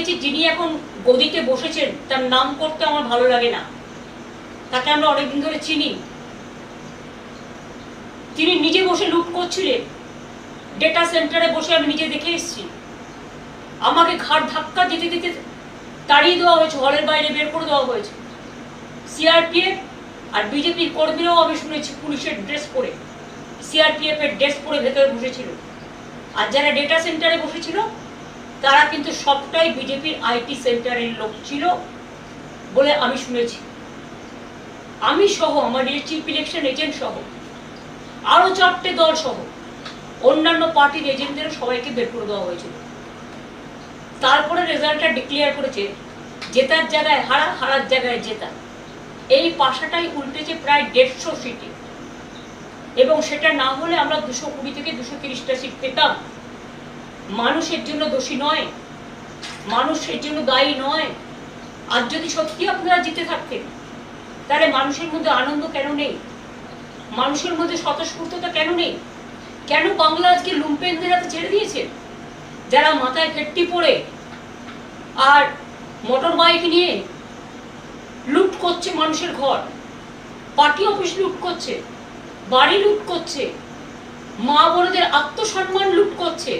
দেখেছি যিনি এখন গদিতে বসেছেন তার নাম করতে আমার ভালো লাগে না, তাকে আমরা অনেকদিন ধরে চিনি। তিনি নিজে বসে লুট করছিলেন, ডেটা সেন্টারে বসে আমি নিজে দেখে এসেছি। আমাকে ঘাট ধাক্কা দিতে দিতে তাড়িয়ে দেওয়া হয়েছে, হলের বাইরে বের করে দেওয়া হয়েছে। সিআরপিএফ আর বিজেপির কর্মীরাও আমি শুনেছি পুলিশের ড্রেস পরে, সিআরপিএফ এর ড্রেস পরে ভেতরে বসেছিল। আর যারা ডেটা সেন্টারে বসেছিল তারা কিন্তু সবটাই বিজেপির আইটি সেন্টারের লোক ছিল বলে আমি শুনেছি। আমি সহ, আমার চিফ ইলেকশন এজেন্ট সহ, আরো 4টে দল সহ অন্যান্য পার্টির এজেন্টদেরও সবাইকে বের করে দেওয়া হয়েছিল। তারপরে রেজাল্টটা ডিক্লেয়ার করেছে জেতার জায়গায় হারা, হারার জায়গায় জেতা। এই পাশাটাই উল্টেছে প্রায় 150 সিটে, এবং সেটা না হলে আমরা 220 থেকে 230টা সিট পেতাম। মানুষের জন্য দোষী নয়, মানুষের জন্য দায়ী নয়। আর যদি সত্যি আপনারা জিতে থাকতেন তাহলে মানুষের মধ্যে আনন্দ কেন নেই? মানুষের মধ্যে স্বতঃস্ফূর্ততা কেন নেই? কেন বাংলা আজকে লুম্পেনদের হাতে ছেড়ে দিয়েছে, যারা মাথায় ফেট্টি পড়ে আর মোটর বাইক নিয়ে লুট করছে মানুষের ঘর, পার্টি অফিস লুট করছে, বাড়ি লুট করছে, মা বোনদের আত্মসম্মান লুট করছে।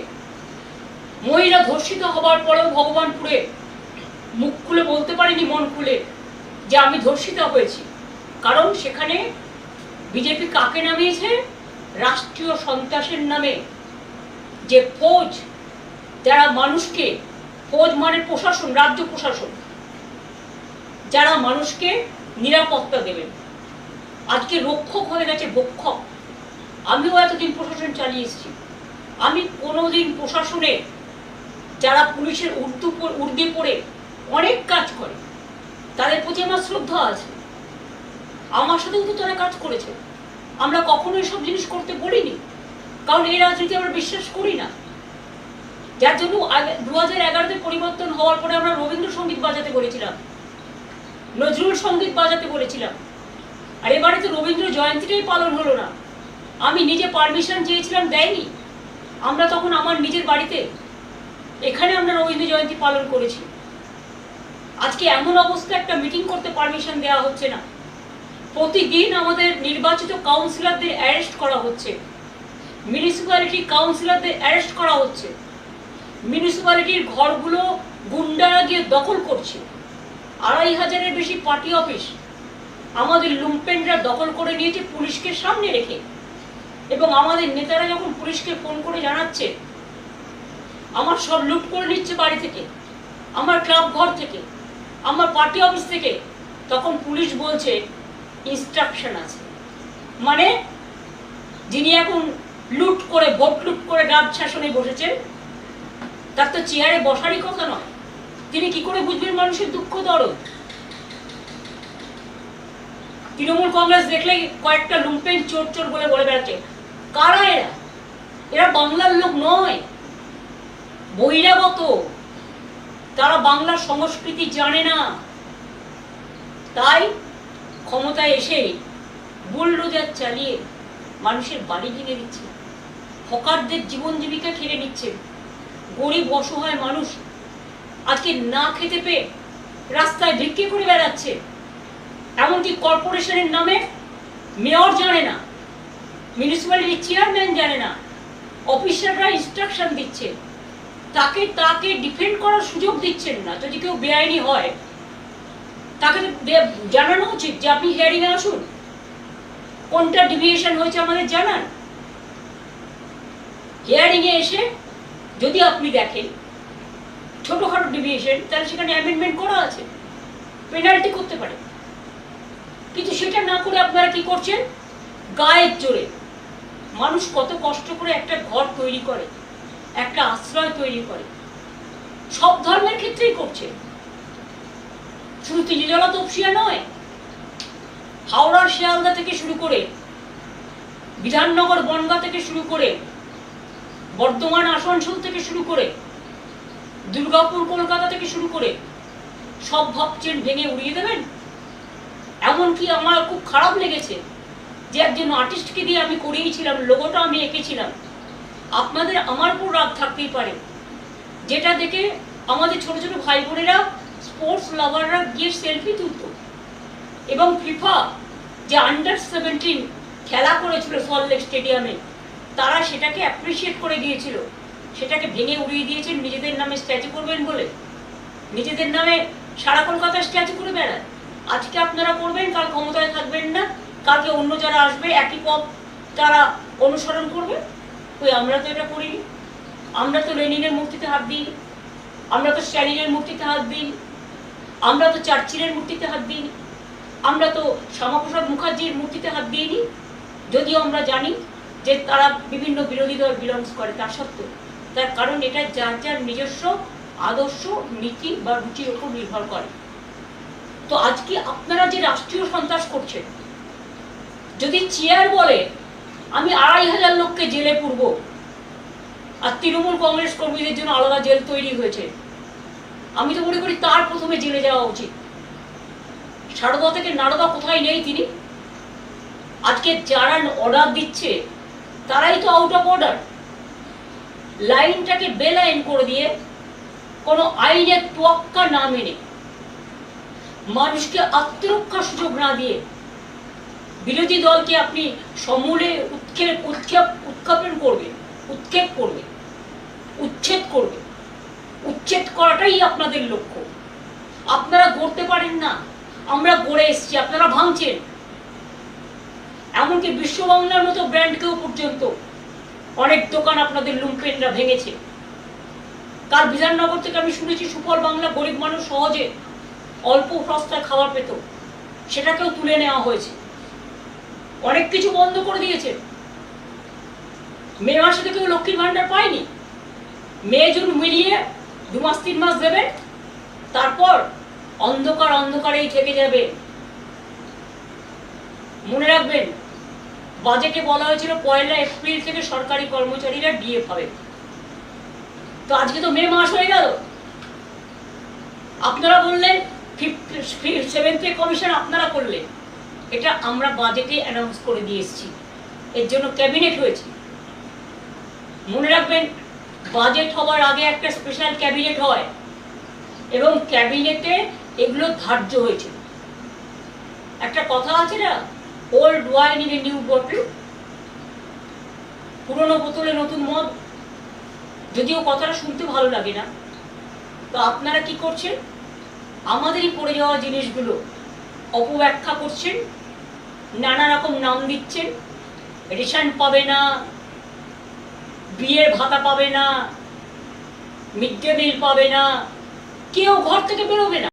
মহিলা ধর্ষিত হবার পরেও ভগবানপুরে মুখ খুলে বলতে পারিনি মন খুলে যে আমি ধর্ষিতা হয়েছি, কারণ সেখানে বিজেপি কাকে নামিয়েছে? রাষ্ট্রীয় সন্ত্রাসের নামে যে ফৌজ, যারা মানুষকে, ফৌজ মানে প্রশাসন, রাজ্য প্রশাসন, যারা মানুষকে নিরাপত্তা দেবেন, আজকে রক্ষক হয়ে গেছে ভক্ষক। আমিও এতদিন প্রশাসন চালিয়ে এসেছি, আমি কোনোদিন প্রশাসনে যারা পুলিশের উর্দি পরে অনেক কাজ করে তাদের প্রতি আমার শ্রদ্ধা আছে। আমার সাথেও তো তারা কাজ করেছে, আমরা কখনো এসব জিনিস করতে বলিনি, কারণ এই রাজনীতি আমরা বিশ্বাস করি না। যার জন্য 2011-তে পরিবর্তন হওয়ার পরে আমরা রবীন্দ্রসঙ্গীত বাজাতে বলেছিলাম, নজরুল সঙ্গীত বাজাতে বলেছিলাম, আর এবারে তো রবীন্দ্র জয়ন্তীটাই পালন হলো না। আমি নিজে পারমিশন চেয়েছিলাম, দেয়নি। আমরা তখন আমার নিজের বাড়িতে এখানে আমরা রবীন্দ্র জয়ন্তী পালন করেছি। আজকে এমন অবস্থা, একটা মিটিং করতে পারমিশন দেওয়া হচ্ছে না। প্রতিদিন আমাদের নির্বাচিত কাউন্সিলরদের অ্যারেস্ট করা হচ্ছে, মিউনিসিপ্যালিটি কাউন্সিলরদের অ্যারেস্ট করা হচ্ছে, মিউনিসিপ্যালিটির ঘরগুলো গুন্ডারা গিয়ে দখল করছে। 2500-এর বেশি পার্টি অফিস আমাদের লুম্পেনরা দখল করে নিয়েছে পুলিশকে সামনে রেখে। এবং আমাদের নেতারা যখন পুলিশকে ফোন করে জানাচ্ছে আমার সব লুট করে নিচ্ছে বাড়ি থেকে, আমার ক্লাব ঘর থেকে, আমার পার্টি অফিস থেকে, তখন পুলিশ বলছে ইনস্ট্রাকশন আছে। মানে যিনি এখন লুট করে, ভোট লুট করে রাজ শাসনে বসেছেন, তার তো চেয়ারে বসারই কথা নয়। তিনি কি করে বুঝবেন মানুষের দুঃখ দরদ? তৃণমূল কংগ্রেস দেখলে কয়েকটা লুম্পেন চোর চোর বলে বলে বেড়াচ্ছে। কারা এরা? এরা বাংলার লোক নয়, বহিরাগত। তারা বাংলার সংস্কৃতি জানে না, তাই ক্ষমতায় এসে বুলডোজার চালিয়ে মানুষের বাড়ি ভেঙে দিচ্ছে, হকারদের জীবন জীবিকা কেড়ে নিচ্ছে। গরিব অসহায় মানুষ আজকে না খেতে পেয়ে রাস্তায় ভিক্ষে করে বেড়াচ্ছে। এমনকি কর্পোরেশনের নামে মেয়র জানে না, মিউনিসিপ্যালিটির চেয়ারম্যান জানে না, অফিসাররা ইনস্ট্রাকশন দিচ্ছে, তাকে ডিফেন্ড করার সুযোগ দিচ্ছেন না। যদি কেউ বেআইনি হয় তাকে জানানো উচিত যে আপনি হিয়ারিং এ আসুন, কোনটা ডিভিয়েশন হয়েছে আমাদের জানান। হিয়ারিং এ এসে যদি আপনি দেখেন ছোটখাটো ডিভিয়েশন, তাহলে সেখানে অ্যামেন্ডমেন্ট করা আছে, পেনাল্টি করতে পারে। কিন্তু সেটা না করে আপনারা কি করছেন? গায়ের জোরে মানুষ কত কষ্ট করে একটা ঘর তৈরি করে, একটা আশ্রয় তৈরি করে, সব ধর্মের ক্ষেত্রেই করছে, শুধু তিলিজলা তপসিয়া নয়। হাওড়ার শিয়ালদা থেকে শুরু করে, বিধাননগর বনগাঁ থেকে শুরু করে, বর্ধমান আসানসোল থেকে শুরু করে, দুর্গাপুর কলকাতা থেকে শুরু করে সব ভাবছেন ভেঙে উড়িয়ে দেবেন। এমনকি আমার খুব খারাপ লেগেছে যে একজন আর্টিস্টকে দিয়ে আমি করিয়েছিলাম, লোগোটা আমি এঁকেছিলাম। আপনাদের আমার উপর রাগ থাকতেই পারে, যেটা দেখে আমাদের ছোট ছোট ভাই বোনেরা স্পোর্টস লাভাররা গিয়ে সেলফি তুলত, এবং ফিফা যে আন্ডার-17 খেলা করেছিল সল্টলেক স্টেডিয়ামে, তারা সেটাকে অ্যাপ্রিসিয়েট করে গিয়েছিল, সেটাকে ভেঙে উড়িয়ে দিয়েছেন নিজেদের নামে স্ট্যাচু করবেন বলে। নিজেদের নামে সারা কলকাতা স্ট্যাচু করে বেড়ায়। আজকে আপনারা করবেন, কাল ক্ষমতায় থাকবেন না, কালকে অন্য যারা আসবে একই পথ তারা অনুসরণ করবে। ওই আমরা তো এটা করিনি। আমরা তো লেনিনের মূর্তিতে হাত দিইনি, আমরা তো স্ট্যালিনের মূর্তিতে হাত দিইনি, আমরা তো চার্চিলের মূর্তিতে হাত দিইনি, আমরা তো শ্যামাপ্রসাদ মুখার্জির মূর্তিতে হাত দিইনি, যদিও আমরা জানি যে তারা বিভিন্ন বিরোধী দল বিলংস করে। তার সত্ত্বেও, তার কারণ এটা যার যার নিজস্ব আদর্শ, নীতি বা রুচির উপর নির্ভর করে। তো আজকে আপনারা যে রাষ্ট্রীয় সন্ত্রাস করছেন, যদি চেয়ার বলে আমি ২৫০০ লোককে জেলে পুরবো, আর তৃণমূল কংগ্রেস কর্মীদের জন্য আলাদা জেল তৈরি হয়েছে, আমি তো মনে করি তার প্রথমে জেলে যাওয়া উচিত। সারদা থেকে নারদা কোথায় নেই তিনি। আজকে যারা অর্ডার দিচ্ছে তারাই তো আউট অফ অর্ডার। লাইনটাকে বেলাইন করে দিয়ে, কোনো আইনের তোয়াক্কা না মেনে, মানুষকে আত্মরক্ষার সুযোগ না দিয়ে বিরোধী দলকে আপনি সমূলে উৎক্ষেপণ করবে, উৎক্ষেপ করবে, উচ্ছেদ করবে। উচ্ছেদ করাটাই আপনাদের লক্ষ্য। আপনারা গড়তে পারেন না, আমরা গড়ে এসছি, আপনারা ভাঙছেন। এমনকি বিশ্ব বাংলার মতো ব্র্যান্ডকেও পর্যন্ত অনেক দোকান আপনাদের লুম্পেনরা ভেঙেছে। কাল বিধাননগর থেকে আমি শুনেছি সুফল বাংলা গরিব মানুষ সহজে অল্প সস্তায় খাবার পেত, সেটাকেও তুলে নেওয়া হয়েছে। অনেক কিছু বন্ধ করে দিয়েছে। মে মাসে তো কেউ লক্ষ্মীর ভান্ডার পায়নি। মে জুন মিলিয়ে 2 মাস 3 মাস দেবে, তারপর অন্ধকার অন্ধকারেই থেকে যাবে। মনে রাখবেন, বাজেটে বলা হয়েছিল 1 এপ্রিল থেকে সরকারি কর্মচারীরা ডিএ পাবে। তো আজকে তো মে মাস হয়ে গেল। আপনারা বললেন 7th পে কমিশন আপনারা করলেন, এটা আমরা বাজেটে অ্যানাউন্স করে দিয়ে এসেছি। এর জন্য ক্যাবিনেট হয়েছে। মনে রাখবেন, বাজেট হবার আগে একটা স্পেশাল ক্যাবিনেট হয়, এবং ক্যাবিনেটে এগুলো ধার্য হয়েছে। একটা কথা আছে না, old wine in a new bottle, পুরনো বোতলে নতুন মদ। যদিও কথাটা শুনতে ভালো লাগে না, তো আপনারা কি করছেন? আমাদেরই পড়ে যাওয়া জিনিসগুলো অপব্যাখ্যা করছেন, নানা রকম নাম দিচ্ছেন। রেশন পাবে না, বিয়ের ভাতা পাবে না, মিড ডে মিল পাবে না, কেউ ঘর থেকে বেরোবে না।